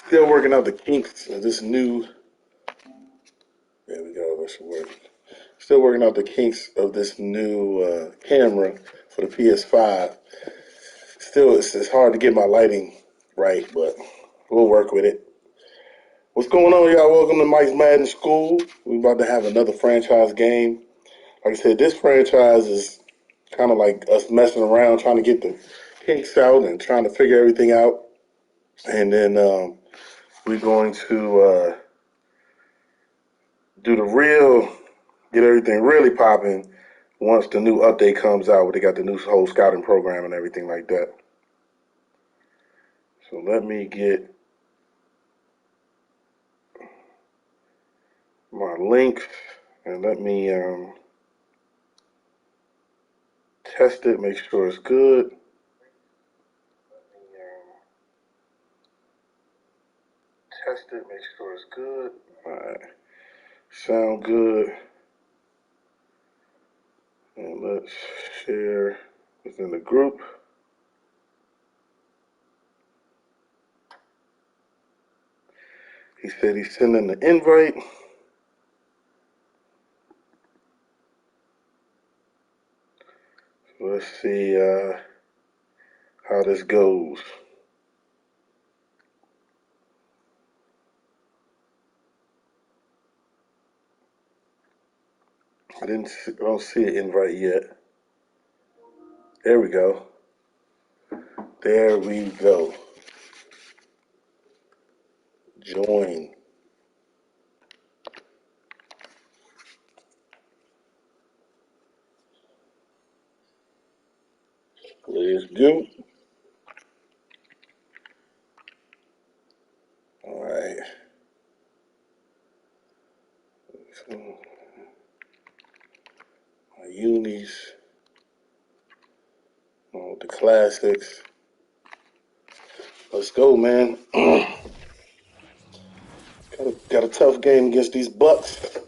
Still working out the kinks of this new. There we go. That should work. Still working out the kinks of this new camera for the PS5. Still, it's hard to get my lighting right, but we'll work with it. What's going on, y'all? Welcome to Mike's Madden School. We're about to have another franchise game. Like I said, this franchise is kind of like us messing around, trying to get the kinks out and trying to figure everything out. And then we're going to get everything really popping once the new update comes out, where they got the new whole scouting program and everything like that. So let me get my link and let me test it, make sure it's good. Make sure it's good. All right. Sound good. And let's share within the group. He said he's sending the invite. So let's see how this goes. I don't see an invite yet. There we go. There we go. Join. Let's go. All right. So, my unis. The classics. Let's go, man. Got a tough game against these Bucks.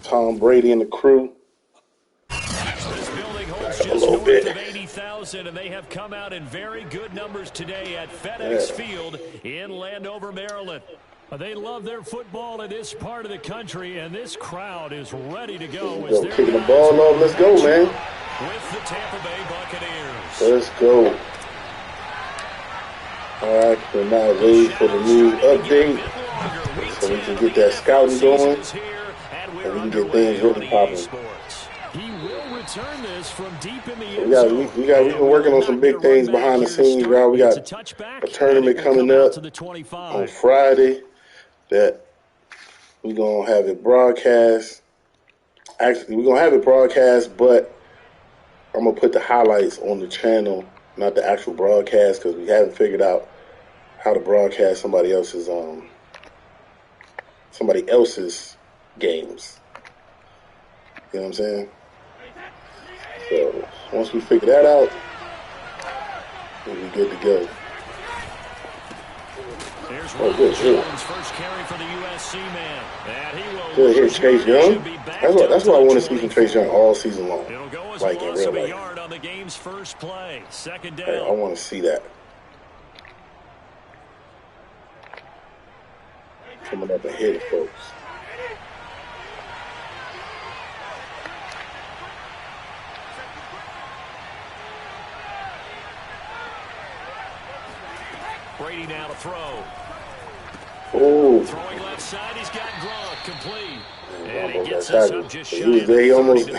Tom Brady and the crew. This building holds just north of 80,000, and they have come out in very good numbers today at FedEx Field in Landover, Maryland. They love their football in this part of the country, and this crowd is ready to go. Kicking the ball off. Let's go, man. With the Tampa Bay Buccaneers. Let's go. All right, we're now ready for the new update, so we can get that scouting going, and we can get things really popping. He will return this from deep in the end zone. We've been working on some big things behind the scenes, y'all. We got a tournament coming up on Friday that we're going to have it broadcast. Actually, we're going to have it broadcast, but I'm going to put the highlights on the channel, not the actual broadcast, because we haven't figured out how to broadcast somebody else's games. You know what I'm saying? So once we figure that out, we'll be good to go. Good hit. First carry for the USC man. Good hit, Chase Young. That's what I want to see from Chase Young all season long. Like in real life. Yard on the game's first play. Second down. Hey, I want to see that. Coming up ahead, folks. Brady now to throw. Oh. Throwing left side, he's got Gronk complete. And he gets us up just shy. He almost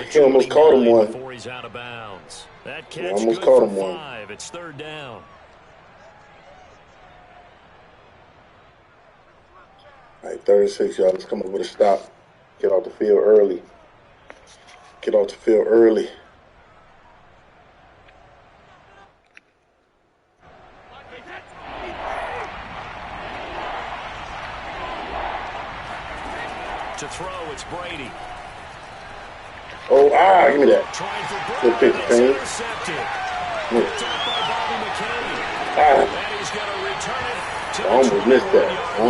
caught him one. Before he's out of bounds. That catch almost caught him one. 5. It's third down. All right, 36, y'all. Let's come up with a stop. Get off the field early. Get off the field early. To throw, it's Brady. Oh, give me that. Good pitch, Payne. I almost missed that. I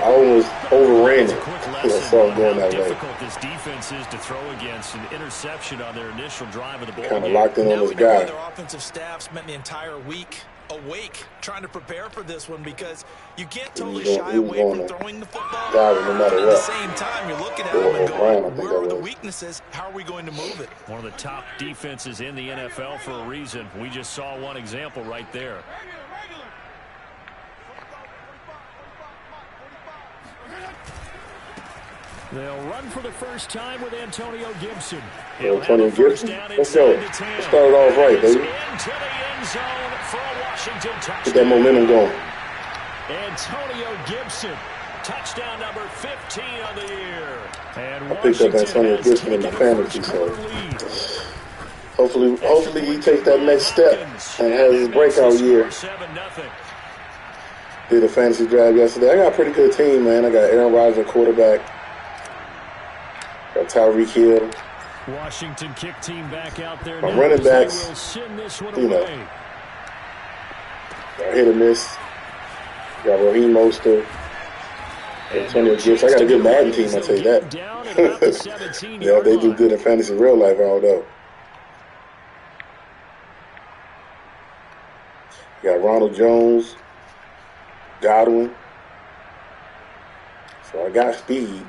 almost overran it. I saw him going that way. Difficult this defense is to throw against an interception on their initial drive of the ball. Kind of locked in on this guy. Their offensive staff spent the entire week awake trying to prepare for this one because you can't totally shy away from throwing the football. No matter But at what. the same time, you're looking at them and going, where are the was. weaknesses? How are we going to move it? One of the top defenses in the NFL for a reason. We just saw one example right there. They'll run for the first time with Antonio Gibson. Antonio Gibson? Let's go. Let's start it off right, baby. Into the end zone for a Washington touchdown. Get that momentum going. Antonio Gibson, touchdown number 15 of the year. And I picked up Antonio Gibson in my fantasy, so hopefully he takes that next step and has his breakout year. Did a fantasy draft yesterday. I got a pretty good team, man. I got Aaron Rodgers at quarterback. Got Tyreek Hill. Washington kick team back out there. My running backs, you know, got hit or miss. Got Raheem Mostert. Antonio Gibson. I got a good Madden team, I'll tell you that. Yeah, they do good in fantasy real life, I don't know. Got Ronald Jones, Godwin. So I got speed.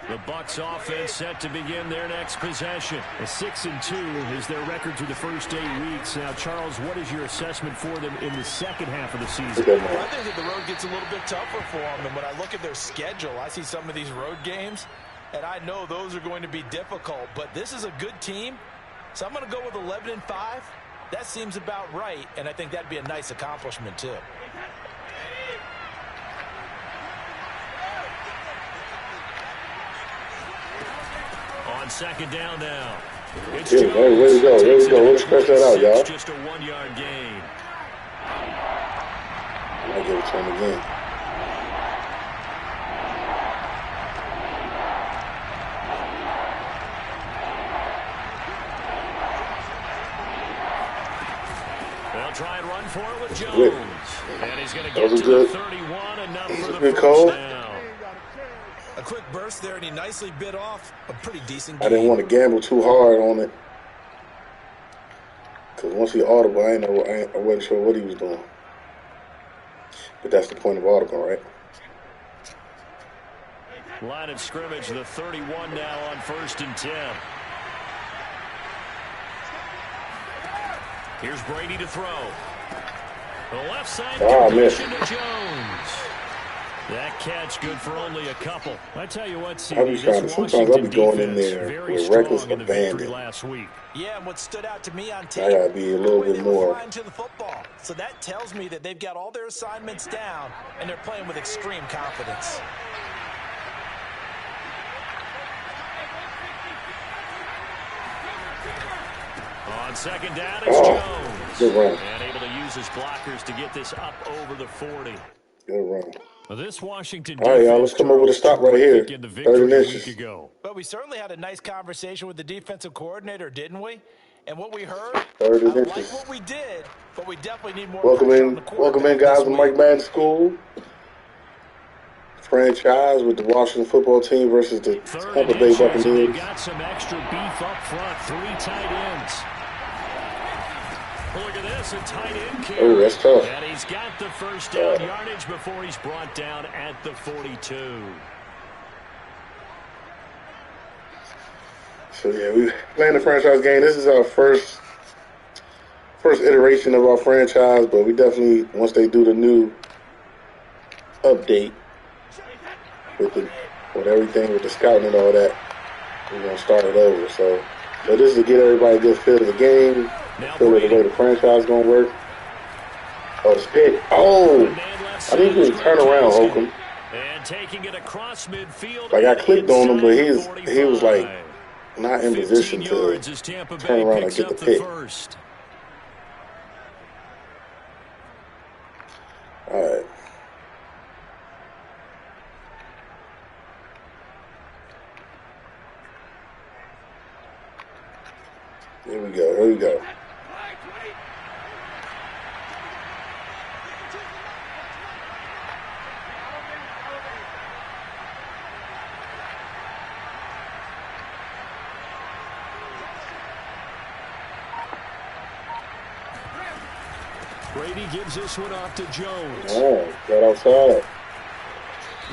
The Bucs offense set to begin their next possession. A 6-2 is their record through the first 8 weeks. Now, Charles, what is your assessment for them in the second half of the season? Well, I think that the road gets a little bit tougher for them. And when I look at their schedule, I see some of these road games, and I know those are going to be difficult. But this is a good team, so I'm going to go with 11-5. That seems about right, and I think that'd be a nice accomplishment, too. On second down now. It's Way to go. Let's stretch that out, y'all. Just a 1-yard gain. I'll give it to him again. They'll try and run for it with Jones. And he's going to get to good. the 31, enough for the Good first call. down. A quick burst there, and he nicely bit off a pretty decent I game. didn't want to gamble too hard on it. Because once he audible, I wasn't sure what he was doing. But that's the point of audible, right? Line of scrimmage, the 31 now on 1st and 10. Here's Brady to throw. The left side completion to Jones. That catch good for only a couple. I tell you what, CD, sometimes I'll be going in there with reckless abandon. Last week. Yeah, and what stood out to me on tape, I gotta be a little bit more. to the football. So that tells me that they've got all their assignments down and they're playing with extreme confidence. On second down, it's Jones. Good run. And able to use his blockers to get this up over the 40. Good run. Well, this Washington all right, y'all, let's come up with a stop right here. 30 inches. But we certainly had a nice conversation with the defensive coordinator, didn't we? And what we heard, 30 I inches. like what we did, but we definitely need more Welcome pressure in, on the quarterback welcome in, guys, this to week. Mike Madden School. Franchise with the Washington football team versus the Tampa Bay Buccaneers. They've got some extra beef up front. 3 tight ends. Look at this, a tight end carry. Oh, that's tough. And he's got the first down yardage before he's brought down at the 42. So, yeah, we playing the franchise game. This is our first iteration of our franchise, but we definitely, once they do the new update with everything, with the scouting and all that, we're going to start it over. So this is to get everybody a good feel of the game, feel of the way the franchise is going to work. Oh, it's hit. Oh, I didn't even turn around, Holcomb. And taking it across midfield. Like, I clicked on him, but he was like not in position to turn around and get the pick. All right. Here we go. Brady gives this one off to Jones. Oh, got outside.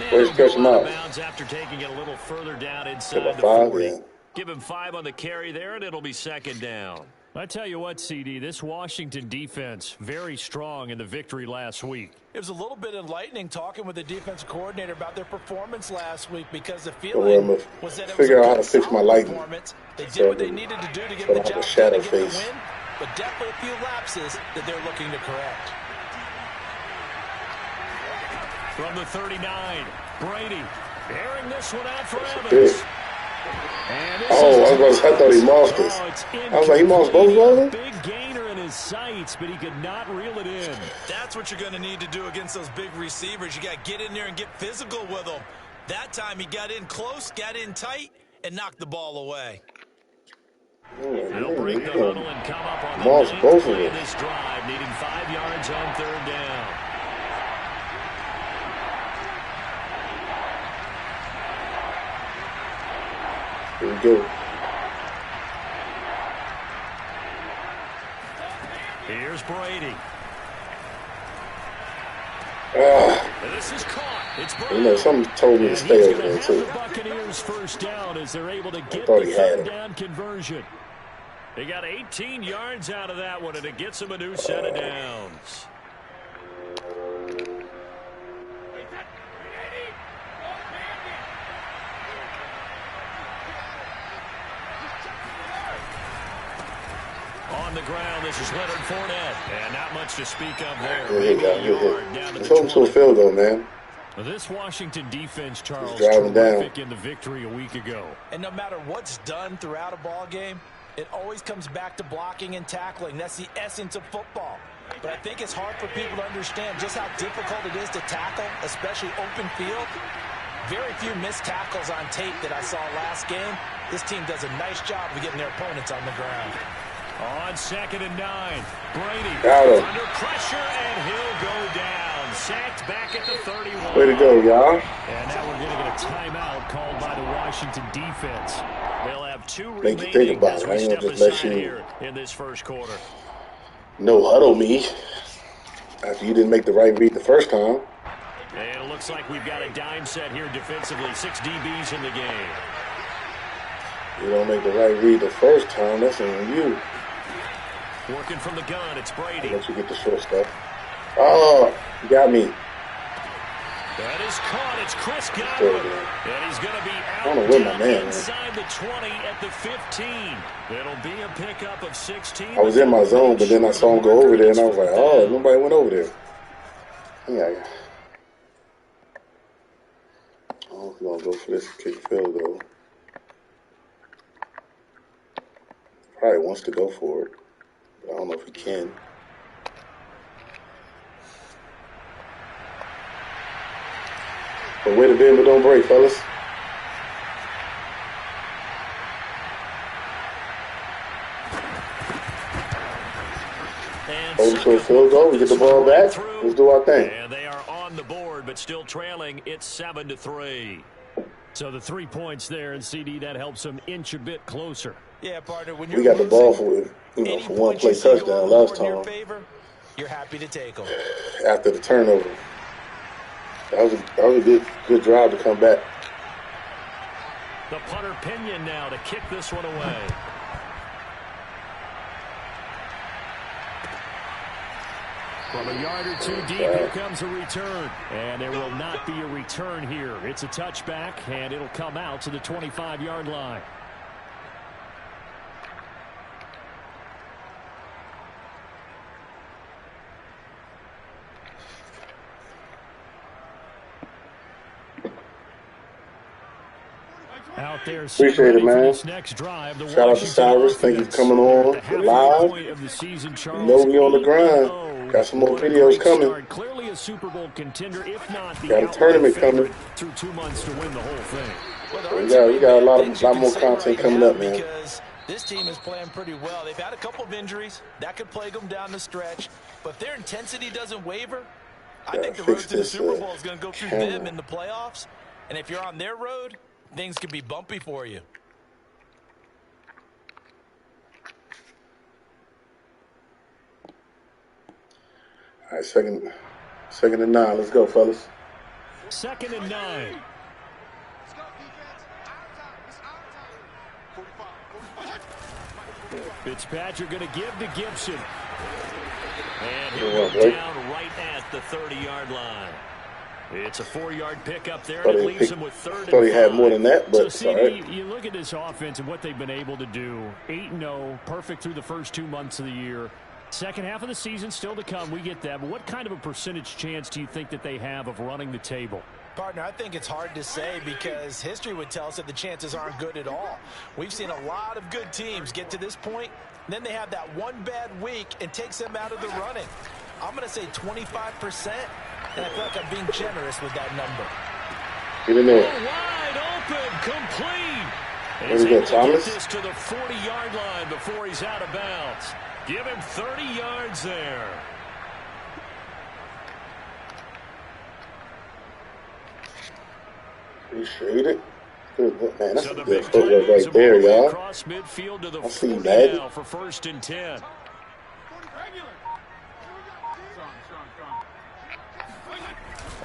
Where's he catch him out out? of bounds after taking it a little further down inside the 5, 40. yeah. Give him 5 on the carry there, and it'll be second down. I tell you what, CD, this Washington defense, very strong in the victory last week. It was a little bit enlightening talking with the defensive coordinator about their performance last week because the feeling was that it was a figure out how good, to fix my solid lighting. performance. They did what they needed to do to get the job done and get the win, but definitely a few lapses that they're looking to correct. From the 39, Brady airing this one out for Evans. I thought he lost this. I was like, he lost both of them? Big gainer in his sights, but he could not reel it in. That's what you're going to need to do against those big receivers. You got to get in there and get physical with them. That time he got in close, got in tight, and knocked the ball away. They'll break the huddle and come up on the ninth play of this drive, needing 5 yards on third down. Here we go. Here's Brady. This is caught. It's Brady. You know, something told me to stay over there, too. The Buccaneers first down as they're able to get the third down conversion. They got 18 yards out of that one, and it gets them a new set of downs. On the ground, this is Leonard Fournette. And not much to speak of there. Maybe a yard down to the 20. To a field goal, man. This Washington defense, Charles, terrific in the victory a week ago. And no matter what's done throughout a ball game, it always comes back to blocking and tackling. That's the essence of football. But I think it's hard for people to understand just how difficult it is to tackle, especially open field. Very few missed tackles on tape that I saw last game. This team does a nice job of getting their opponents on the ground. On 2nd and 9, Brady under pressure, and he'll go down. Sacked back at the 31. Way to go, y'all. And now we're going to get a timeout called by the Washington defense. They'll have 2 Make you remaining think about as it. we I ain't step gonna just let aside you here in this first quarter. no huddle me after you didn't make the right read the first time. And it looks like we've got a dime set here defensively. 6 DBs in the game. You don't make the right read the first time, that's on you. Working from the gun, it's Brady. I'll let you get the short stuff. Oh, you got me. That is caught. It's Chris Godwin. And he's going to be out inside the 20 at the 15. It'll be a pickup of 16. I was in my zone, but then I saw him go over there, and I was like, oh, nobody went over there. Yeah. I don't know if you're going to go for this kick field goal. Probably wants to go for it. I don't know if he can. But way to bend but don't break, fellas. Hold to a field goal. We get the ball back. Let's do our thing. And they are on the board, but still trailing. It's 7-3. So the 3 points there, and CD, that helps them inch a bit closer. Yeah, partner. When we got the ball for for one play touchdown last time. You're happy to take them. After the turnover, that was a good drive to come back. The punter Pinion now to kick this one away. From a yard or 2 deep, here comes a return. And there will not be a return here. It's a touchback, and it'll come out to the 25-yard line. Out there, appreciate it, man. This next drive, shout out to Cyrus. Thank you for coming on live. You know we on the grind. Got some more videos coming. Clearly a Super Bowl contender, if not the got a tournament coming. Through 2 months to win the whole thing. Well, we got a lot more content coming up, man. Because this team is playing pretty well. They've had a couple of injuries that could plague them down the stretch, but if their intensity doesn't waver, I think the road to the Super Bowl is going to go through them in the playoffs. And if you're on their road, things could be bumpy for you. All right, second and 9. Let's go, fellas. 2nd and 9. Fitzpatrick going to give to Gibson. And he'll go down right at the 30-yard line. It's a 4-yard pickup there, and it leaves him with 3rd and 5. Thought he had more than that, but so, CD, you look at this offense and what they've been able to do. 8-0, perfect through the first 2 months of the year. Second half of the season still to come. We get that. But what kind of a percentage chance do you think that they have of running the table? Partner, I think it's hard to say because history would tell us that the chances aren't good at all. We've seen a lot of good teams get to this point, and then they have that one bad week and takes them out of the running. I'm going to say 25%, and I feel like I'm being generous with that number. Get in there. Wide open, complete. He's able to get this to the 40-yard line before he's out of bounds. Give him 30 yards there. Appreciate it. Good, man. That's a good footwork right there, y'all. Across midfield to the I see 40 Madden. now for 1st and 10.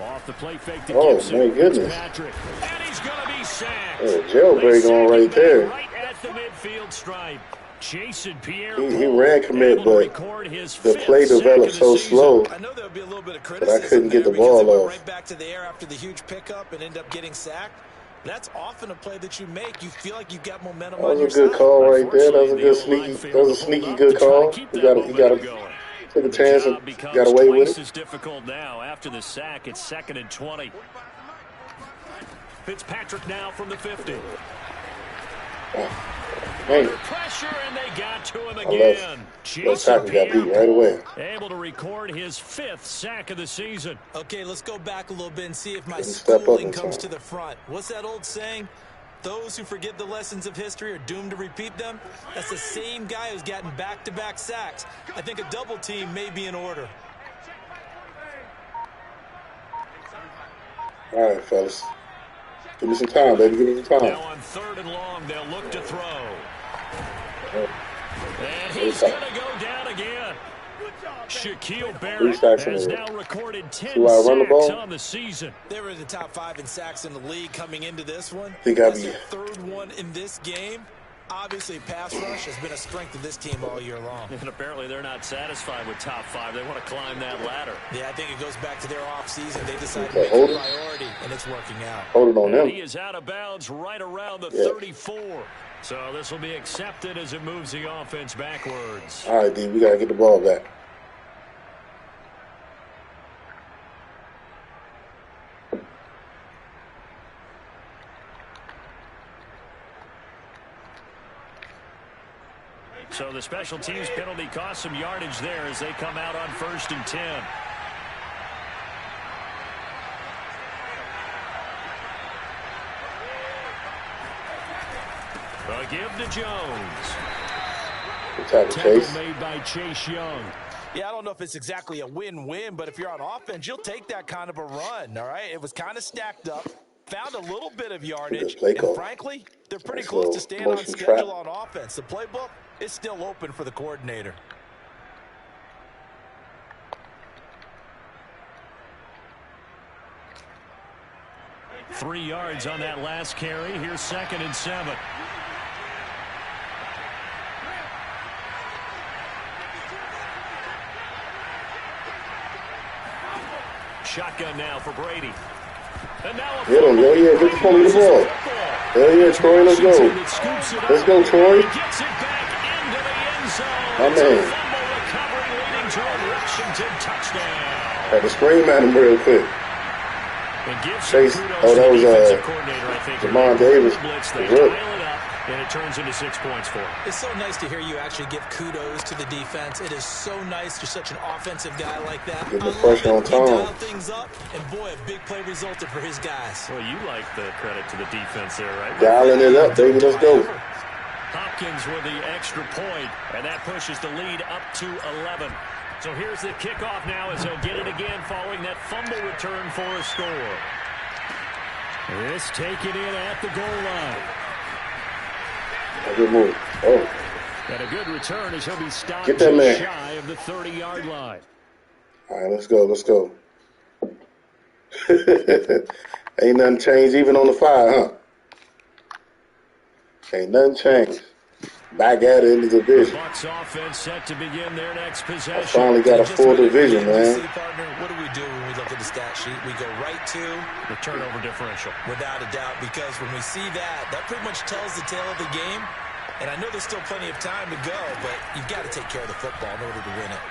Off the play fake to Gibson. Oh, my goodness. Patrick. And he's going to be sacked. Oh, jailbreak on right there. Right at the midfield stripe. Jason Pierre. He ran commit, but the play developed so slow. I know there'll be a little bit of But criticism I couldn't get the because ball they went off. right back to the air after the huge pickup and end up getting sacked. That's often a play that you make. You feel like you've got momentum on your side. That was a good call right there. That was a good sneaky. That was a sneaky good call. He got to take a chance and got away with it. It's difficult now after the sack. It's 2nd and 20. Fitzpatrick now from the 50. Under pressure, and they got to him again. Jason Pierre got beat right away. Able to record his 5th sack of the season. Okay, let's go back a little bit and see if my schooling comes to the front. What's that old saying? Those who forget the lessons of history are doomed to repeat them. That's the same guy who's gotten back-to-back sacks. I think a double team may be in order. All right, fellas. Give me some time, baby. Give me some time. Now on 3rd and long, they'll look to throw. And he's going to go down again. Shaquille Barrett has now recorded 10 sacks on the season. They were in the top 5 in sacks in the league coming into this one. That's their 3rd one in this game. Obviously, pass rush has been a strength of this team all year long. And apparently they're not satisfied with top 5. They want to climb that ladder. Yeah, I think it goes back to their offseason. They decided to make it a priority, and it's working out. Hold it on them. He is out of bounds right around the 34. So this will be accepted as it moves the offense backwards. All right, D, we got to get the ball back. So the special teams penalty cost some yardage there as they come out on 1st and 10. A give to Jones. Tackle made by Chase Young. Yeah, I don't know if it's exactly a win-win, but if you're on offense, you'll take that kind of a run, all right? It was kind of stacked up, found a little bit of yardage, and frankly, they're pretty close to staying on schedule on offense. The playbook is still open for the coordinator. Three yards on that last carry. Here's 2nd and 7. Shotgun now for Brady. And now get him, yo, yeah, get the ball. Hell yeah, Troy, let's go. Let's go, Troy. Gets it back into the end zone. My man. Fumble recovery leading to a Washington touchdown. Had to scream at him real quick. Chase, that was Jamon Davis. They dial it up, and it turns into 6 points for him. It's so nice to hear you actually give kudos to the defense. It is so nice you're such an offensive guy like that. Get the pressure on Tom. He dialed things up, and boy, a big play resulted for his guys. Well, you like the credit to the defense there, right? Dialing it up, baby. Let's go. Hopkins with the extra point, and that pushes the lead up to 11. So here's the kickoff now as they'll get it again following that fumble return for a score. This taken in at the goal line. A good move. And a good return as he'll be stopped Get that man. shy of the 30-yard line. All right, let's go. Let's go. Ain't nothing changed even on the 5, huh? Ain't nothing changed. Back at it in the division. The Bucs offense set to begin their next possession. I finally got a full division, man. Partner, what do we do when we look at the stat sheet? We go right to the turnover differential. Without a doubt, because when we see that pretty much tells the tale of the game. And I know there's still plenty of time to go, but you've got to take care of the football in order to win it.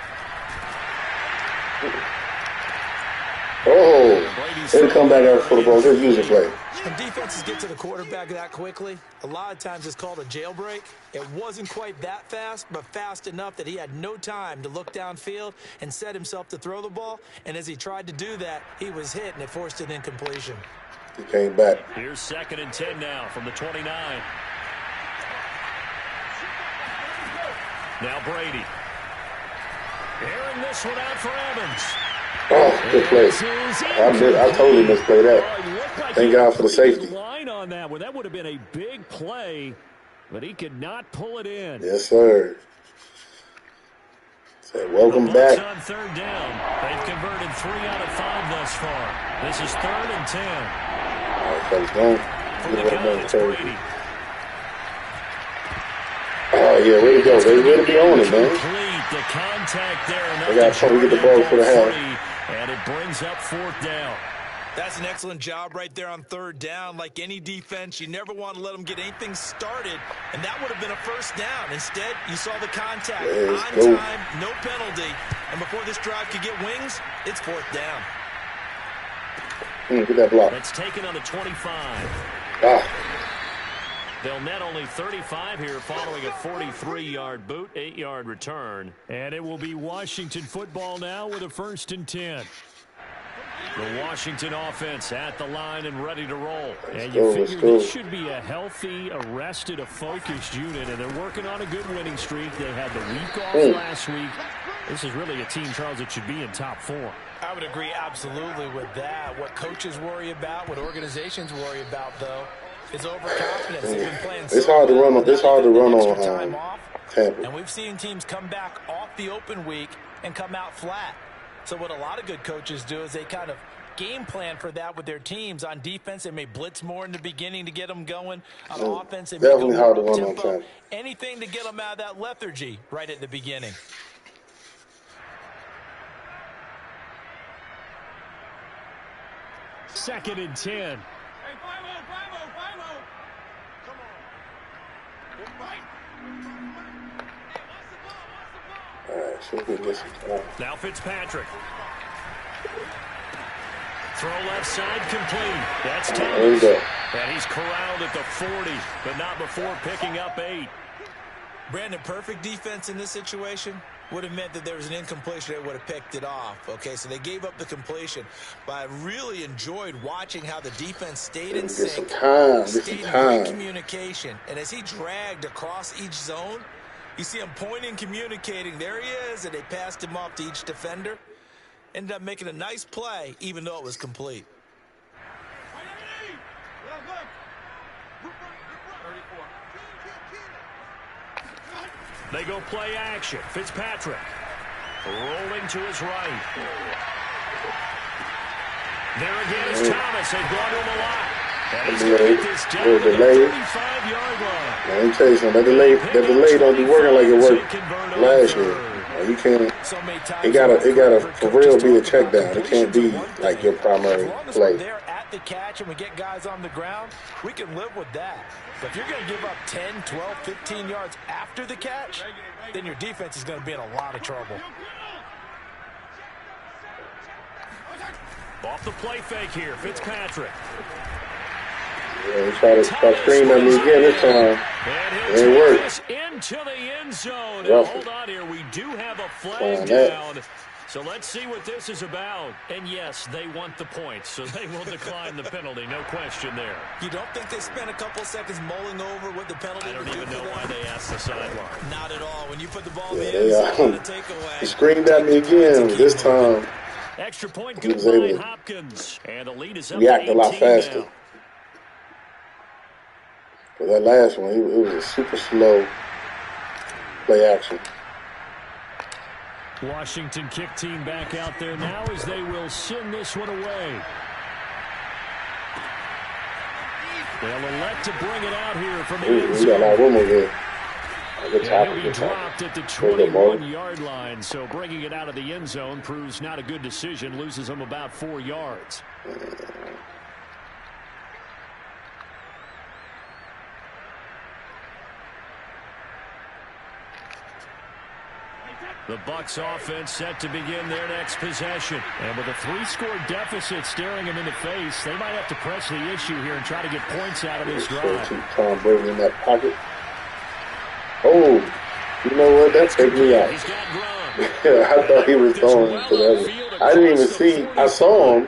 Oh, they'll come back out for the ball. They'll use a play. When defenses get to the quarterback that quickly, a lot of times it's called a jailbreak. It wasn't quite that fast, but fast enough that he had no time to look downfield and set himself to throw the ball. And as he tried to do that, he was hit, and it forced an incompletion. He came back. Here's 2nd and 10 now from the 29. Now Brady. Airing this one out for Evans. Oh, good play. I totally misplayed that. Thank God for the safety. Line on that one. That would have been a big play, but he could not pull it in. Yes, sir. So welcome back. On 3rd down. They've converted 3 out of 5 thus far. This is 3rd and 10. All right, fellas, don't. Brady. Oh, yeah, way to go. They really be on it, man. The contact there. They got to get the ball for the half. And it brings up 4th down. That's an excellent job right there on 3rd down. Like any defense, you never want to let them get anything started, and that would have been a 1st down. Instead, you saw the contact on time, no penalty, and before this drive could get wings, it's 4th down. Get that block. It's taken on the 25. They'll net only 35 here following a 43-yard boot, 8-yard return. And it will be Washington football now with a 1st and 10. The Washington offense at the line and ready to roll. And you figure this should be a healthy, arrested, a focused unit, and they're working on a good winning streak. They had the week off last week. This is really a team, Charles, that should be in top 4. I would agree absolutely with that. What coaches worry about, what organizations worry about, though, is overconfidence. They've been playing it's hard to run on. It's hard to run on Tampa. And we've seen teams come back off the open week and come out flat. So what a lot of good coaches do is they kind of game plan for that with their teams. On defense, they may blitz more in the beginning to get them going. On offense, they may go hard to run tempo. on Tampa. Anything to get them out of that lethargy right at the beginning. Second and 10. Now Fitzpatrick. Throw left side complete. That's Thomas. And he's corralled at the 40, but not before picking up 8. Brandon, perfect defense in this situation would have meant that there was an incompletion. They would have picked it off. Okay, so they gave up the completion. But I really enjoyed watching how the defense stayed in sync, stayed in great communication. And as he dragged across each zone, you see him pointing, communicating. There he is, and they passed him off to each defender. Ended up making a nice play, even though it was complete. They go play action. Fitzpatrick rolling to his right. There again is Thomas. They've gone to him a lot. And he's going to get this down to the 35-yard line. Let me tell you something. That delay don't be working like it worked last year. You can't. It gotta for real be a check down. It can't be like your primary play. They're at the catch and we get guys on the ground, we can live with that. But if you're going to give up 10, 12, 15 yards after the catch, then your defense is going to be in a lot of trouble. Off the play fake here, Fitzpatrick. Yeah, he tried to scream at me again this time. It ain't work. Into the end zone. Hold on here. We do have a flag down. So let's see what this is about. And yes, they want the points, so they will decline the penalty. No question there. You don't think they spent a couple seconds mulling over what the penalty would do? I don't even know why they asked the sideline. Not at all. When you put the ball in the end zone, the takeaway. He screamed at me again. This time, extra point good by Hopkins. And the lead is up react to 18 a lot faster. now. For that last one, it was a super slow play action. Washington kick team back out there now as they will send this one away. They'll elect to bring it out here from the end zone. We got a lot of room over here. And he'll be dropped at the 21-yard line, so bringing it out of the end zone proves not a good decision, loses him about 4 yards. The Bucs offense set to begin their next possession. And with a 3-score deficit staring them in the face, they might have to press the issue here and try to get points out of this drive. Tom Brady in that pocket. Oh, you know what? That freaked me out. I thought he was going to that. I didn't even see. I saw him.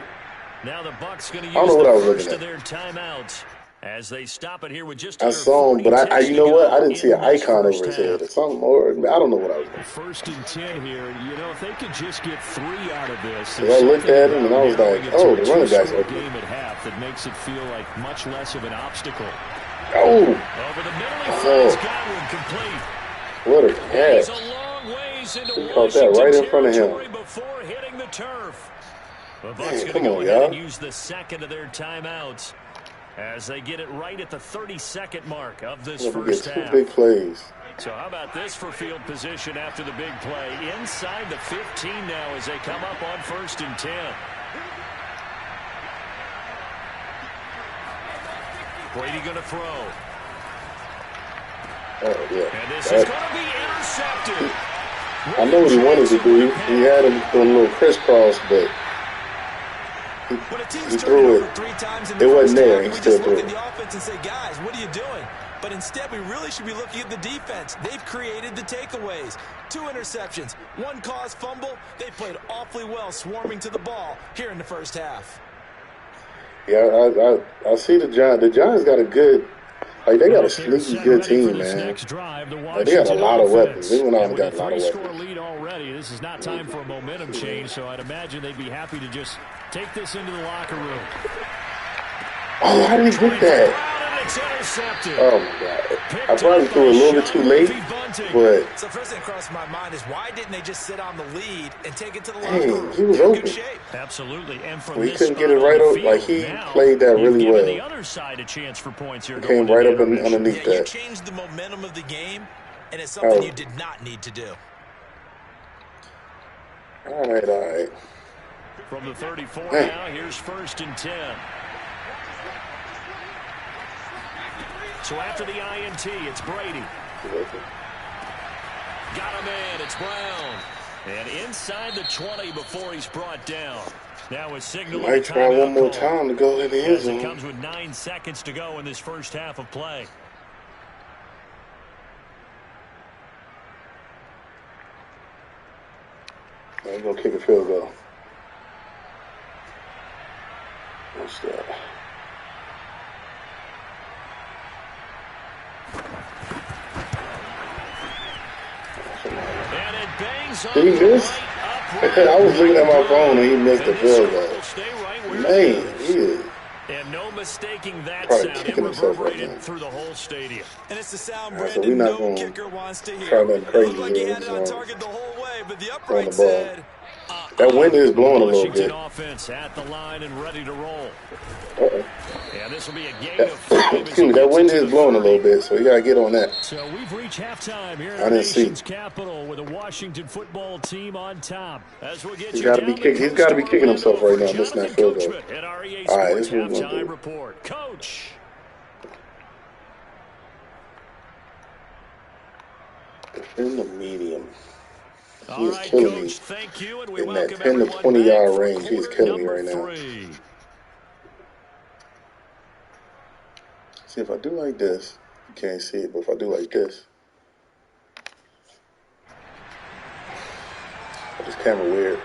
Now the Bucs going to use I don't know what I was first looking of at. their timeouts as they stop it here with just I saw him, but I you know what? I didn't see an icon over his head or something. Or I don't know what I was doing. First and 10 here. You know, if they could just get 3 out of this. I looked at him and I was like, oh, the running back's open. Game at half that makes it feel like much less of an obstacle. Oh. Over the middle, he finds Godwin complete. What a catch. He's a long ways into He caught that right in front of him. Before hitting the turf. The Bucs Man, going to come go on, ahead y'all. and use the second of their timeouts as they get it right at the 32nd mark of this first half. Two big plays. So how about this for field position after the big play? Inside the 15 now as they come up on 1st and 10. Brady going to throw. Oh, yeah. And this is going to be intercepted. I know what he wanted to do. He had him doing a little crisscross, but he threw it. 3 times It wasn't there. He still threw look it. at the offense and say, guys, what are you doing? But instead, we really should be looking at the defense. They've created the takeaways. 2 interceptions, 1 caused fumble. They played awfully well swarming to the ball here in the first half. Yeah, I see the Giants. The Giants got a good, like they got a sneaky good team, man. Like, they got a lot of weapons. They went out and got a lot of weapons. Lead already. This is not time for a momentum change, so I'd imagine they'd be happy to just take this into the locker room. Oh, how did he get that? Oh, my God. I probably threw it a little bit too late, but So first thing across my mind is why didn't they just sit on the lead and take it to the locker room? he was They're in open. good shape. Absolutely. And from Well, he this couldn't get it right over. Like, he played that really well. The other side a chance for points here. He came right up underneath You that. changed the momentum of the game, and it's something you did not need to do. All right. From the 34 now, here's 1st and 10. So after the INT, it's Brady. Got him in. It's Brown. And inside the 20 before he's brought down. Now a signal. Might try one more time to go in the end zone. It comes with 9 seconds to go in this first half of play. They're going to kick a field goal. What's that? Did he miss? I was looking at my phone and he missed the field goal. Man, he is. And no mistaking that Probably sound. It kicking himself right reverberated now. through the whole stadium. And it's the sound All right, so Brandon we're not no gonna kicker wants to hear. try nothing It crazy looked like he here. had it on So target the whole way, but the on upright the ball. said, That wind is blowing a little Washington bit. offense at the line and ready to roll. Uh-oh. And this will be a game of 5. Excuse me, that wind is blowing a little bit, so we got to get on that. So we've reached halftime here in I our didn't see. nation's capital with the Washington football team on top. As we'll get He's got to be kicking. He's got to be kicking himself right now, missing that field goal. At our EA All right, Sports this is what we're gonna halftime do. report. Coach. In the medium. He All is right, killing Coach, me thank you, and we in that welcome 10 to everyone 20 back yard for range. He's quarter killing me number right now. 3. See, if I do like this, you can't see it, but if I do like this, this camera weird.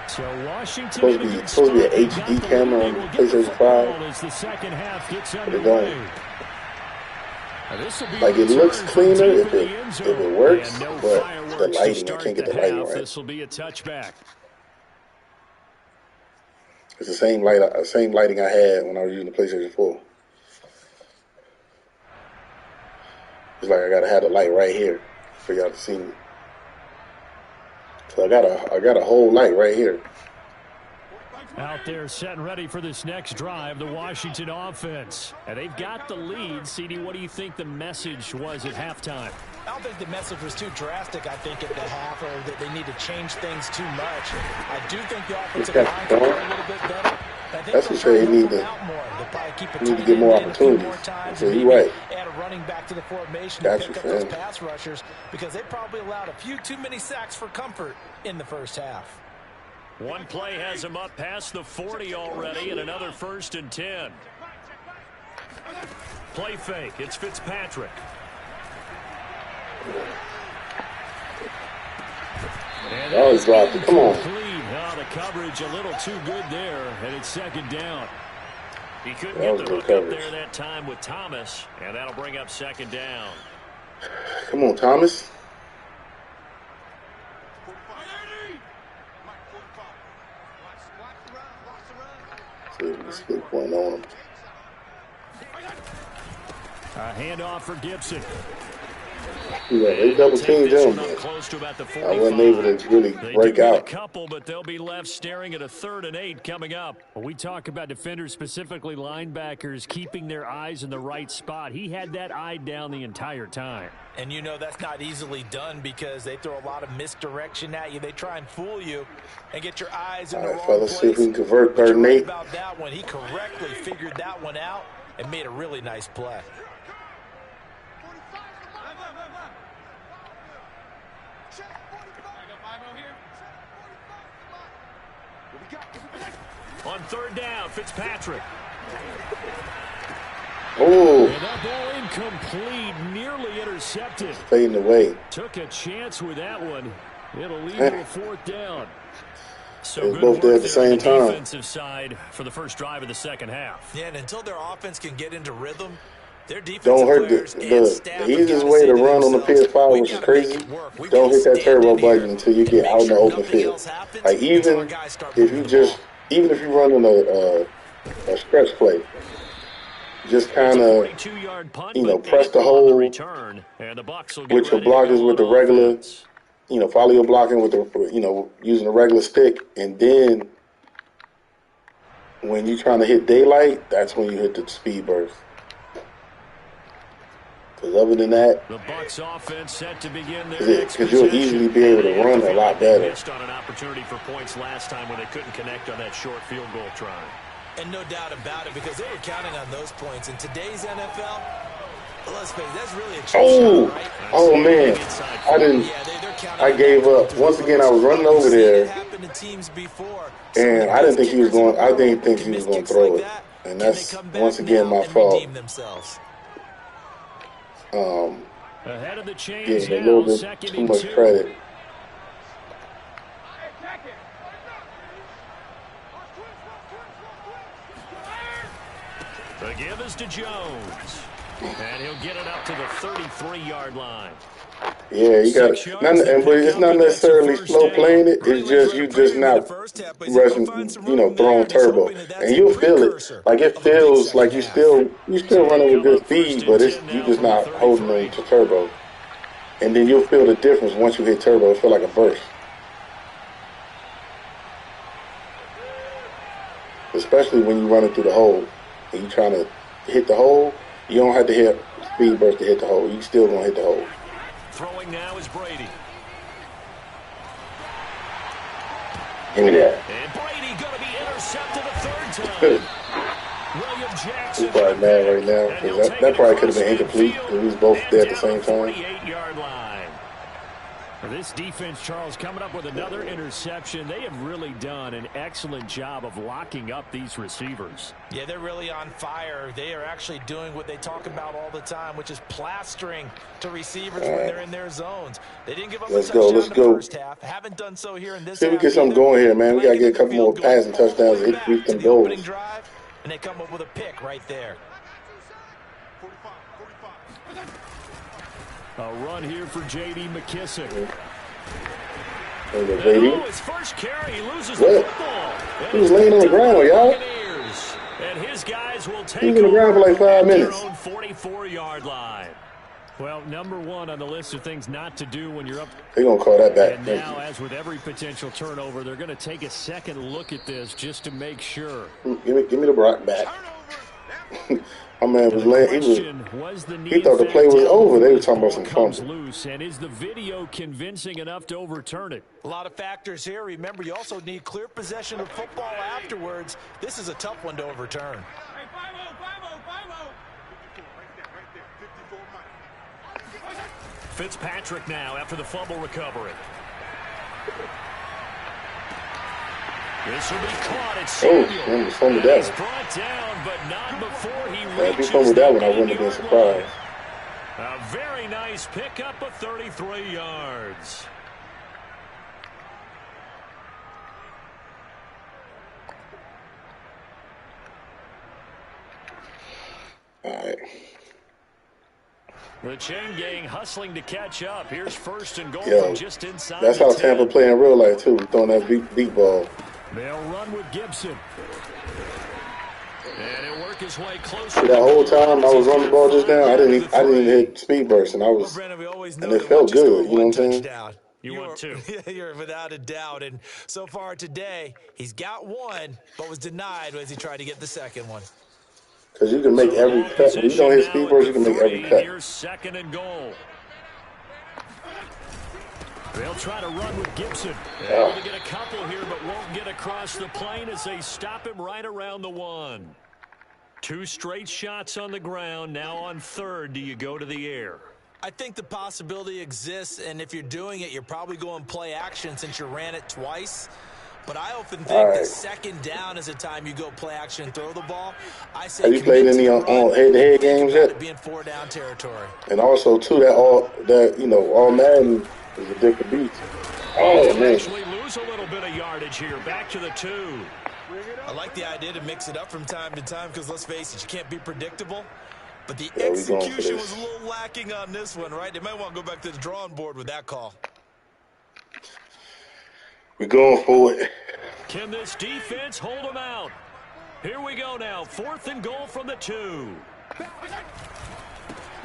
So Washington Supposed to be an HD camera on PlayStation 5. As the second half gets But it underway. don't. Like, it looks cleaner if it works, but the lighting, I can't get the lighting right. This will be a touchback. It's the same lighting I had when I was using the PlayStation 4. It's like I gotta have the light right here for y'all to see me. So I got a whole light right here. Out there setting ready for this next drive, the Washington offense. And they've got the lead. CD, what do you think the message was at halftime? I don't think the message was too drastic, I think, at the half, or that they need to change things too much. I do think the offensive line can play a little bit better. That's what they need to get more opportunities. So you're right. Add a running back to the formation to pick up those pass rushers, because they probably allowed a few too many sacks for comfort in the first half. One play has him up past the 40 already, and another 1st and 10. Play fake. It's Fitzpatrick. Oh, he's dropped it. Come on. Oh, the coverage a little too good there, and it's 2nd down. He couldn't get the hook up there that time with Thomas, and that'll bring up 2nd down. Come on, Thomas. Split point on him. A handoff for Gibson. Yeah, they double teamed him. I wasn't able to really break out. A couple, but they'll be left staring at a 3rd and 8 coming up. When we talk about defenders, specifically linebackers, keeping their eyes in the right spot. He had that eye down the entire time. And you know that's not easily done, because they throw a lot of misdirection at you. They try and fool you and get your eyes in the wrong place. See if we can convert 3rd and 8. About that one, he correctly figured that one out and made a really nice play. On 3rd down, Fitzpatrick. Oh. And that ball incomplete, nearly intercepted. Fading away. Took a chance with that one. It'll lead to a 4th down. So good both there at the same time. Defensive side for the first drive of the 2nd half. Yeah, and until their offense can get into rhythm, their defensive don't hurt the easiest way to run on the PS5, which is crazy. Don't hit that turbo button until you get out in the open field. Like even if you run on a stretch play, just kind of press the hold with your blockers with the regular, follow your blocking with the using the regular stick, and then when you're trying to hit daylight, that's when you hit the speed burst. Because other than that, the Bucs offense set to begin their because you'll easily be able to run a lot better. Missed on an opportunity for points last time when they couldn't connect on that short field goal try. And no doubt about it, because they were counting on those points. In today's NFL, let's face it, that's really a cheap shot, right? Oh man, I gave up. Once again, I was running over there, and I didn't think he was going. I didn't think he was going to throw it, and that's once again my fault. Ahead of the chains a little bit too much credit. The give is to Jones, and he'll get it up to the 33-yard line. Yeah, you got it. But it's not necessarily slow playing it. It's just you just not rushing, throwing turbo, and you'll feel it. Like it feels like you still running with good speed, but you just not holding on to turbo. And then you'll feel the difference once you hit turbo. It feel like a burst, especially when you run it through the hole and you trying to hit the hole. You don't have to hit speed burst to hit the hole. You still gonna hit the hole. Throwing now is Brady. Give me that. And Brady going to be intercepted a 3rd time. William Jackson. He's probably mad right now because that probably could have been incomplete because we was both there at the same time. 48-yard line. This defense, Charles, coming up with another interception. They have really done an excellent job of locking up these receivers. Yeah, they're really on fire. They are actually doing what they talk about all the time, which is plastering to receivers when they're in their zones. They didn't give up a touchdown in the first half. Haven't done so here in this half. See if we get something going here, man. We got to get a couple more passing touchdowns and reach them goals. And they come up with a pick right there. A run here for J.D. McKissick. His first carry, he loses the football. He was laying on the ground, y'all. And his guys will take he was on the ground for like 5 minutes. Their own 44-yard line. Well, number one on the list of things not to do when you're up. They're going to call that back. And now, as with every potential turnover, they're going to take a second look at this just to make sure. Give me the rock back. My man was laying. He thought the play was over. They were talking about some fumble. Loose, and is the video convincing enough to overturn it? A lot of factors here. Remember, you also need clear possession of football afterwards. This is a tough one to overturn. Fitzpatrick now after the fumble recovery. This will be caught at Samuel. He's brought down, but not before he reaches. If he fumbled that one, I wouldn't have been surprised. A very nice pickup of 33 yards. All right. The chain gang hustling to catch up. Here's first and goal from just inside. That's how Tampa play in real life too, throwing that deep ball. They'll run with Gibson. And it'll work his way close. That whole time I was running the ball just now, I didn't even hit speed burst, and it felt good. You know what I'm saying? You want two. You're without a doubt. And so far today, he's got one, but was denied as he tried to get the second one. Because you can make every cut. When you don't hit speed burst, you can make every cut. Here's second and goal. They'll try to run with Gibson. Able to get a couple here, but won't get across the plane as they stop him right around the one. Two straight shots on the ground. Now on third, do you go to the air? I think the possibility exists, and if you're doing it, you're probably going play action since you ran it twice. But I often think that second down is the time you go play action and throw the ball. I say, have you played any on head-to-head games yet? Being four down territory. And also too, all Madden is a different beast. Oh man! Actually lose a little bit of yardage here. Back to the 2. I like the idea to mix it up from time to time because let's face it, you can't be predictable. But the execution was a little lacking on this one, right? They might want to go back to the drawing board with that call. We're going for it. Can this defense hold them out? Here we go now. Fourth and goal from the 2.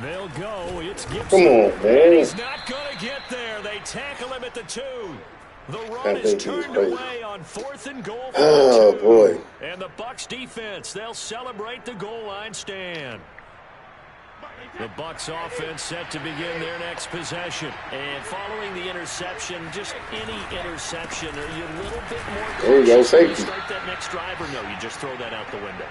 They'll go. It's Gibson. Come on, man. And he's not going to get there. They tackle him at the 2. The run is turned away on fourth and goal from the 2. Boy. And the Bucs defense, they'll celebrate the goal line stand. The Bucs offense set to begin their next possession. And following the interception, just any interception, are you a little bit more cautious? There you go, safety. Start that next drive, or no, you just throw that out the window?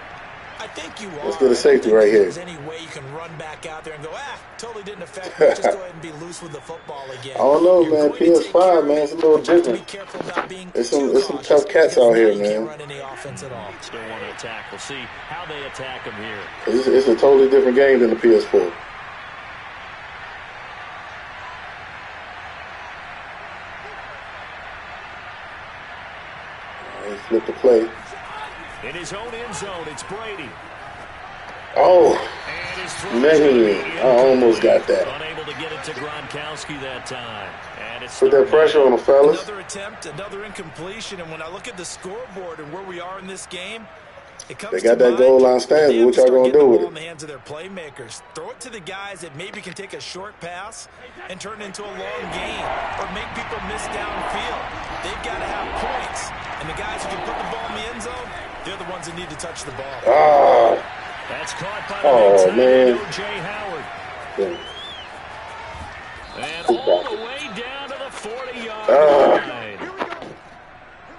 I think you are. Let's get a safety right here. There's any way you can run back out there and go, totally didn't affect me. Just go ahead and be loose with the football again. I don't know, man. PS5, man, it's a little different. There's some tough cats out here, man. Can't run any offense at all. Still want to attack. We'll see how they attack them here. It's a totally different game than the PS4. He flipped the play. In his own end zone, it's Brady. Oh, man, I almost got that. Unable to get it to Gronkowski that time. And it's put that pressure on the fellas. Another attempt, another incompletion. And when I look at the scoreboard and where we are in this game, it comes they got that goal line standing. What y'all gonna do with it? In the hands of their playmakers. Throw it to the guys that maybe can take a short pass and turn it into a long gain or make people miss downfield. They've got to have points. And the guys who can put the ball in the end zone, they're the ones that need to touch the ball. That's caught by the man. Jay Howard. Yeah. And all the way down to the 40-yard line.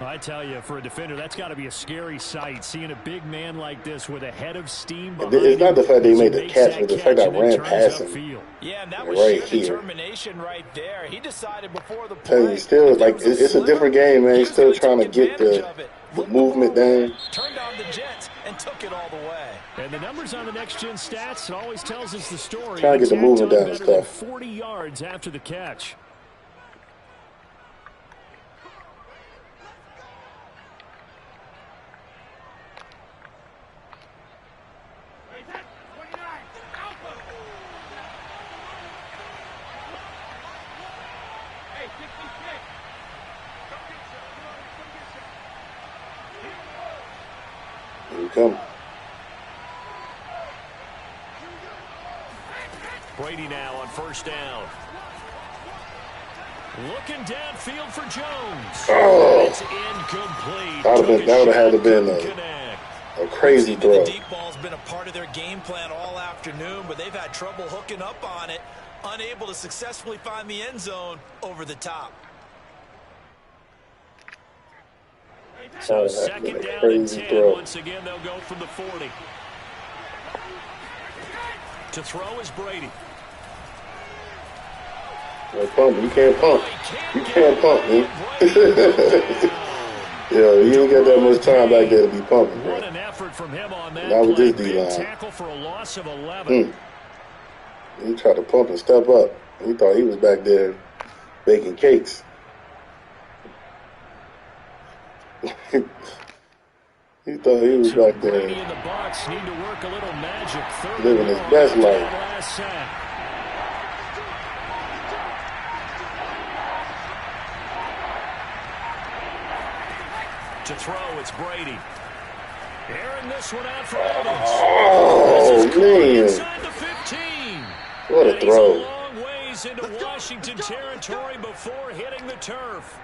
I tell you, for a defender, that's got to be a scary sight, seeing a big man like this with a head of steam behind him. It's not the fact they made the catch, but the fact I ran past him. Yeah, and that was sheer determination right there. He decided before the play. Still, like, it's a different game, man. He's still trying to get the movement down. Turned on the Jets and took it all the way. And the numbers on the next-gen stats, it always tells us the story. Trying to get the movement down and stuff. 40 yards after the catch. Here we come. Brady now on first down. Looking downfield for Jones. Oh, It's incomplete. that would have had to been a crazy throw. The deep ball's been a part of their game plan all afternoon, but they've had trouble hooking up on it, unable to successfully find the end zone over the top. So second down and 10. Once again, they'll go from the 40. To throw is Brady. No pump. You can't pump. You can't pump, man. Yeah, you ain't got that much time back there to be pumping, bro. What an effort from him on that Not with play. this D-line. Tackle for a loss of 11. He tried to pump and step up. He thought he was back there baking cakes. He thought he was back there Brady and the Bucs need to work a little magic. living his best life. Last sack. To throw, it's Brady. Airing this one out for Evans. Oh, man. Inside the 15. What a throw. He's a long ways into Washington territory before hitting the turf.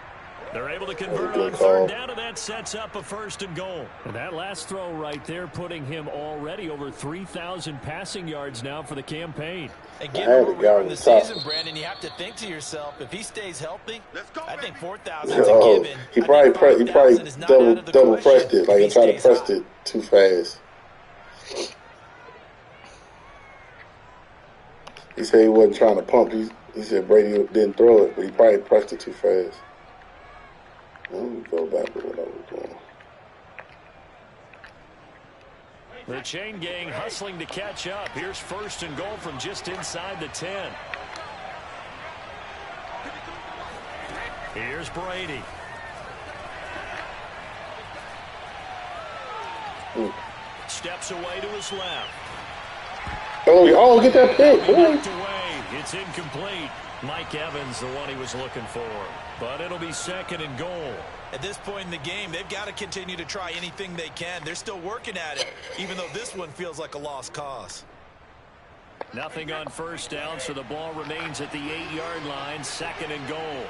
They're able to convert on third down, and that sets up a first and goal. And that last throw right there putting him already over 3,000 passing yards now for the campaign. And given where we are in the season, Brandon, you have to think to yourself, if he stays healthy, I think 4,000 is a given. He probably double pressed it, like he tried to press it too fast. He said he wasn't trying to pump. He said Brady didn't throw it, but he probably pressed it too fast. Let me go back to what I was doing. The chain gang hustling to catch up. Here's first and goal from just inside the 10. Here's Brady. Steps away to his left. Oh, get that pick, boy. It's incomplete. Mike Evans, the one he was looking for. But it'll be second and goal. At this point in the game, they've got to continue to try anything they can. They're still working at it, even though this one feels like a lost cause. Nothing on first down, so the ball remains at the 8-yard line, second and goal.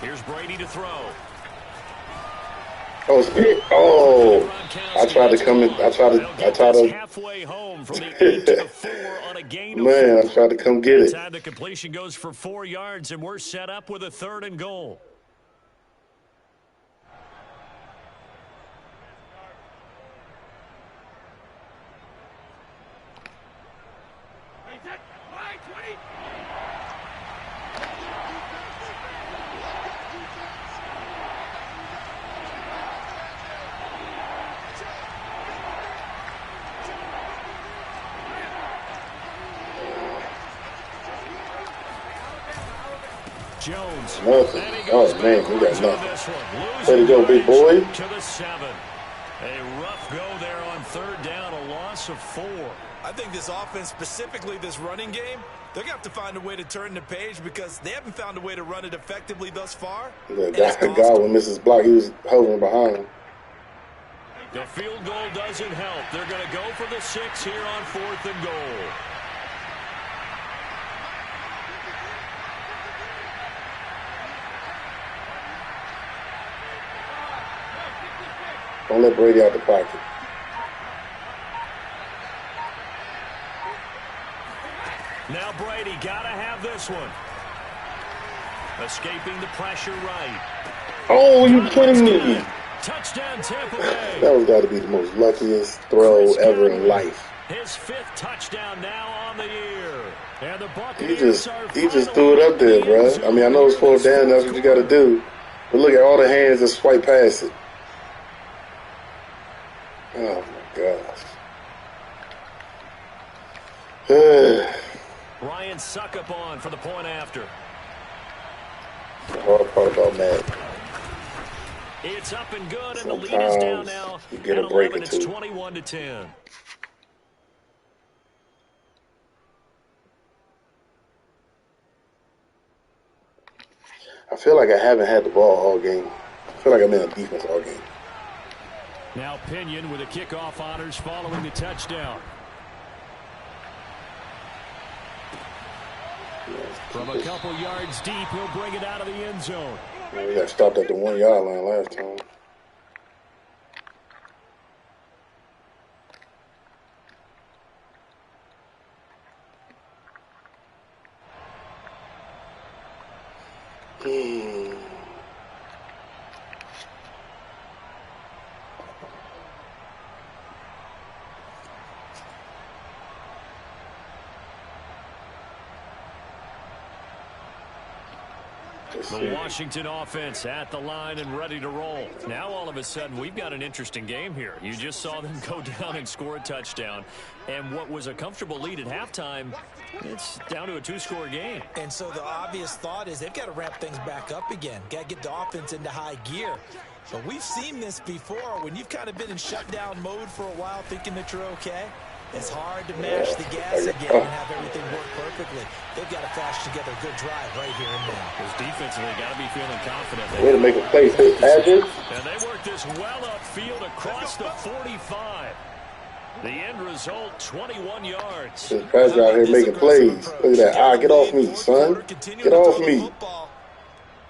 Here's Brady to throw. Oh, I tried to come in. I tried to. Halfway home from the 8 to the 4 on a gain of 4. Man, I tried to come get it. Time the completion goes for 4 yards, and we're set up with a third and goal. Jones. Nothing. Oh, man, we got nothing. Way to go, big boy. To the 7. A rough go there on third down, a loss of 4. I think this offense, specifically this running game, they're going to have to find a way to turn the page because they haven't found a way to run it effectively thus far. The guy with Mrs. Block, he was hovering behind him. The field goal doesn't help. They're going to go for the 6 here on fourth and goal. Don't let Brady out the pocket. Now Brady got to have this one. Escaping the pressure right. Oh, you kidding me? Touchdown Tampa Bay. That was got to be the most luckiest throw ever in life. His 5th touchdown now on the year. And the he just threw it up there, bro. I mean, I know it's 4th down. That's what you got to do. But look at all the hands that swipe past it. Oh, my gosh. Ryan Suckup on for the point after. The hard part about Madden. It's up and good, and the lead is down now. You get a break or two. It's 21-10. I feel like I haven't had the ball all game. I feel like I'm in a defense all game. Now Pinion with the kickoff honors following the touchdown. From a couple yards deep, he'll bring it out of the end zone. We got stopped at the 1 yard line last time. The Washington offense at the line and ready to roll. Now all of a sudden we've got an interesting game here. You just saw them go down and score a touchdown. And what was a comfortable lead at halftime, it's down to a 2-score game. And so the obvious thought is they've got to ramp things back up again. Got to get the offense into high gear. But we've seen this before when you've kind of been in shutdown mode for a while thinking that you're okay. It's hard to mash the gas again and have everything work perfectly. They've got to fashion together a good drive right here and now. Because defensively, got to be feeling confident. Way to make a play, Fitzpatrick. And they work this well upfield across the 45. The end result, 21 yards. Fitzpatrick out here making plays. Look at that. Get off me, son. Get off me.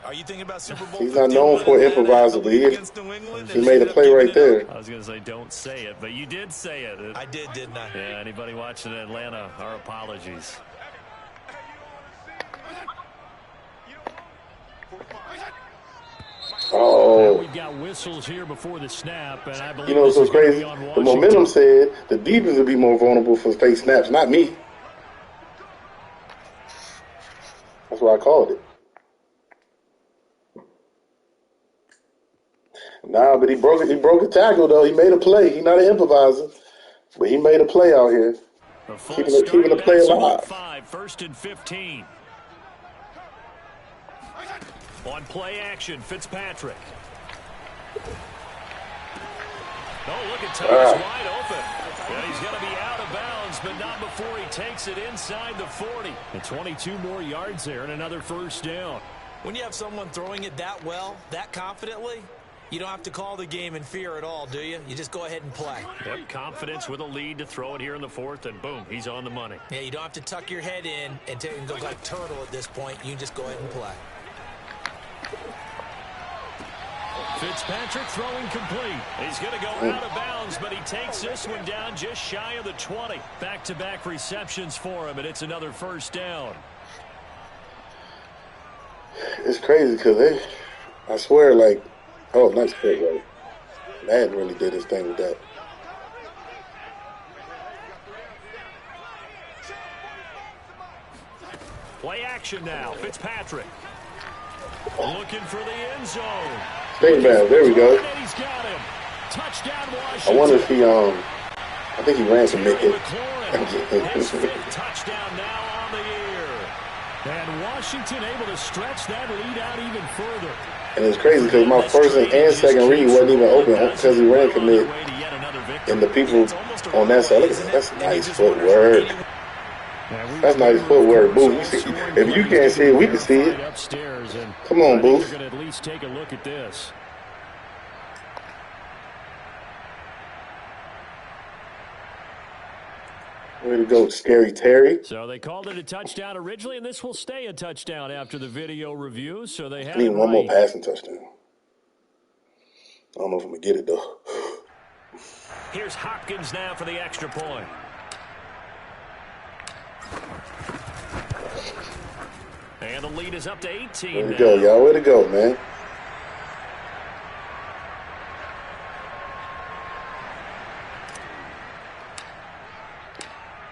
Are you thinking about Super Bowl? He's not known for improvising, but he made a play right there. I was going to say don't say it, but you did say it. I did, didn't I? Yeah, anybody watching Atlanta, our apologies. Oh. We've got whistles here before the snap, and I believe you know what's so crazy? The momentum said the defense would be more vulnerable for fake snaps, not me. That's why I called it. Nah, but he broke a tackle though. He made a play. He's not an improviser, but he made a play out here, keeping the play alive. 1st and 15. On play action, Fitzpatrick. Oh, look at Thomas wide open. Yeah, he's going to be out of bounds, but not before he takes it inside the 40. And 22 more yards there and another first down. When you have someone throwing it that well, that confidently, you don't have to call the game in fear at all, do you? You just go ahead and play. Yep, confidence with a lead to throw it here in the 4th, and boom, he's on the money. Yeah, you don't have to tuck your head in and go like turtle at this point. You can just go ahead and play. Fitzpatrick throwing complete. He's going to go out of bounds, but he takes this one down just shy of the 20. Back-to-back receptions for him, and it's another first down. It's crazy because I swear, like, oh, nice pick, right? Madden really did his thing with that. Play action now. Fitzpatrick. Looking for the end zone. Think about it. There we go. He's got him. Touchdown, Washington. I wonder if he, I think he ran to make it. His 5th touchdown now on the year. And Washington able to stretch that lead out even further. And it's crazy because my first and second read wasn't even open because he ran commit. And the people on that side, look at that. That's nice footwork. That's nice footwork, Booth. If you can't see it, we can see it. Come on, Booth. At least take a look at this. Way to go, Scary Terry. So they called it a touchdown originally, and this will stay a touchdown after the video review. So they have I need one more passing touchdown. I don't know if I'm going to get it, though. Here's Hopkins now for the extra point. And the lead is up to 18 Way to go, y'all. Way to go, man.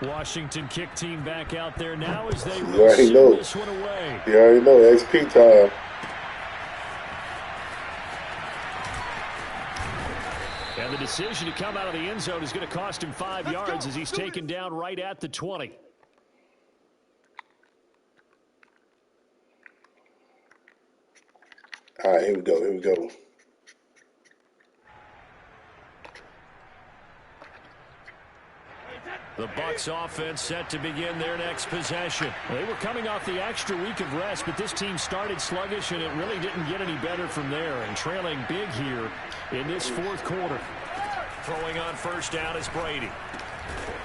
Washington kick team back out there now as they you already know. This one away. You already know. XP time. And the decision to come out of the end zone is going to cost him 5 yards as he's taken down right at the 20. All right, here we go. Here we go. The Bucs offense set to begin their next possession. They were coming off the extra week of rest, but this team started sluggish, and it really didn't get any better from there. And trailing big here in this 4th quarter. Throwing on first down is Brady.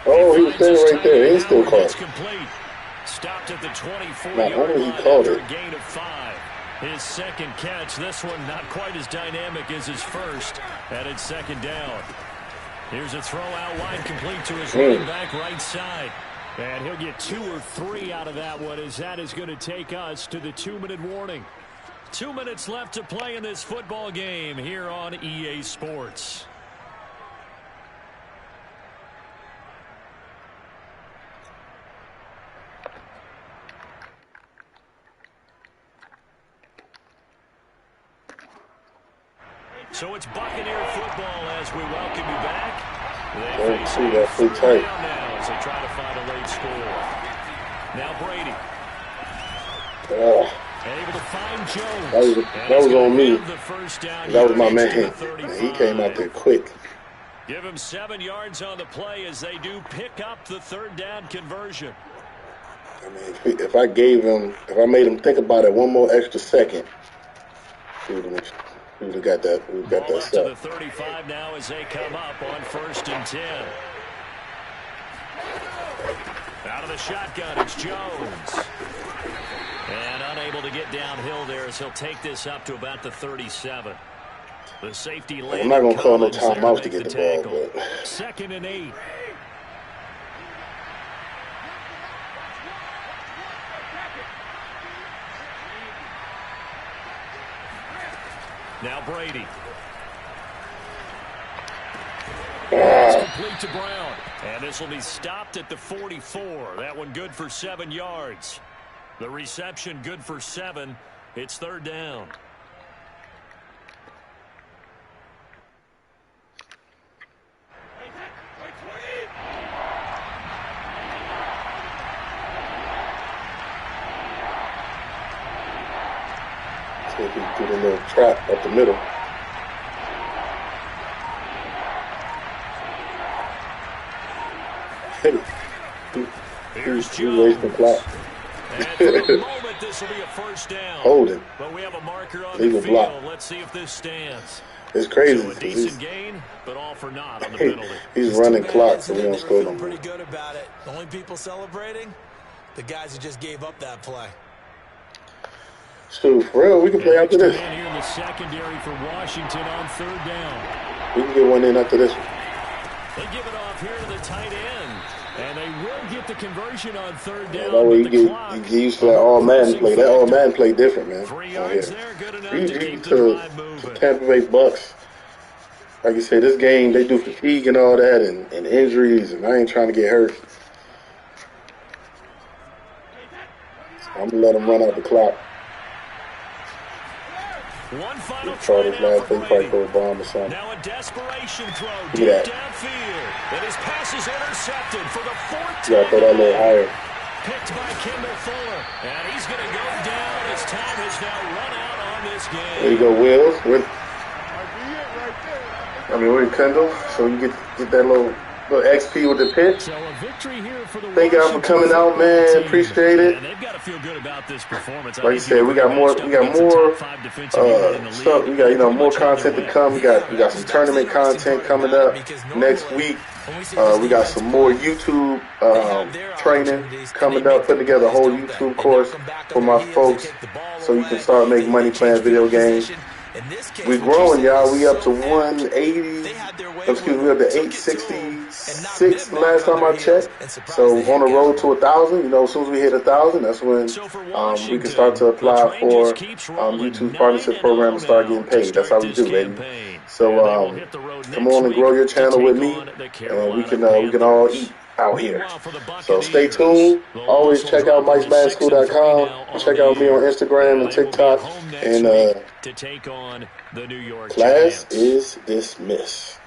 Oh, he was standing right there. He still caught it. Complete. Stopped at the 24-yard Not only he line caught after it. a gain of 5. His second catch, this one not quite as dynamic as his first, and it's second down. Here's a throw out wide, complete to his running back right side. And he'll get 2 or 3 out of that one, as that is going to take us to the 2-minute warning. 2 minutes left to play in this football game here on EA Sports. So it's Buccaneer football as we welcome you back. They face a third down now as they try to find a late score. Now Brady. Able to find Jones. That was on me. That was my man. He came out there quick. Give him 7 yards on the play as they do pick up the third down conversion. I mean, if I made him think about it one more extra second, we would have got that. We got that set. To the 35 now as they come up on 1st and 10. Out of the shotgun, it's Jones. And unable to get downhill there as he'll take this up to about the 37. The safety lane. I'm not going to call no timeouts to get the ball, but 2nd and 8. Now Brady. It's complete to Brown. And this will be stopped at the 44. That one good for 7 yards. The reception good for 7. It's third down. So if he did a little trap up the middle. Here's Jones. The clock. And for the moment, this will be a first down. Holding. But we have a marker on Legal the field. block. Let's see if this stands. It's crazy. So a decent gain, but all for naught on the penalty. He's running clock, so we don't score no more. Pretty good about it. The only people celebrating, the guys who just gave up that play. Shoot, for real, we can play after this. Man here in the secondary for Washington on third down. We can get one in after this one. They give it off here to the tight end. And they will get the conversion on third down. That way you get used to that all Madden play. That all Madden play different, man. 3 yards there, good enough you to keep the drive moving. Tampa Bay Bucks. Like you said, this game, they do fatigue and all that and injuries, and I ain't trying to get hurt. So I'm going to let them run out the clock. One final try this last thing, probably go bomb or something. Now a desperation throw deep downfield. And his pass is intercepted for the 14th. Yeah, throw that a little higher. Picked by Kendall Fuller. And he's going to go down as time has now run out on this game. There you go, Wills. We're in Kendall, so you get that little XP with the pitch. So a victory here for the Thank y'all for coming out, man. Appreciate it. And they've got to feel good about this performance. Like you said, we got more stuff. We got more content to come. We got some tournament content coming up next week. We got some more YouTube training coming up. Putting together a whole YouTube course for my folks, so you can start making money playing video games. We're growing, y'all. We up to 180. We're up to 866 last time I checked. So on the road to 1,000. As soon as we hit 1,000, that's when we can start to apply for YouTube partnership program and start getting paid. That's how we do, baby. So come on and grow your channel with me, and we can all eat out here. So stay tuned. Always check out Mike'sMaddenSchool.com. Check out me on Instagram and TikTok. And to take on the New York class Giants. is dismissed.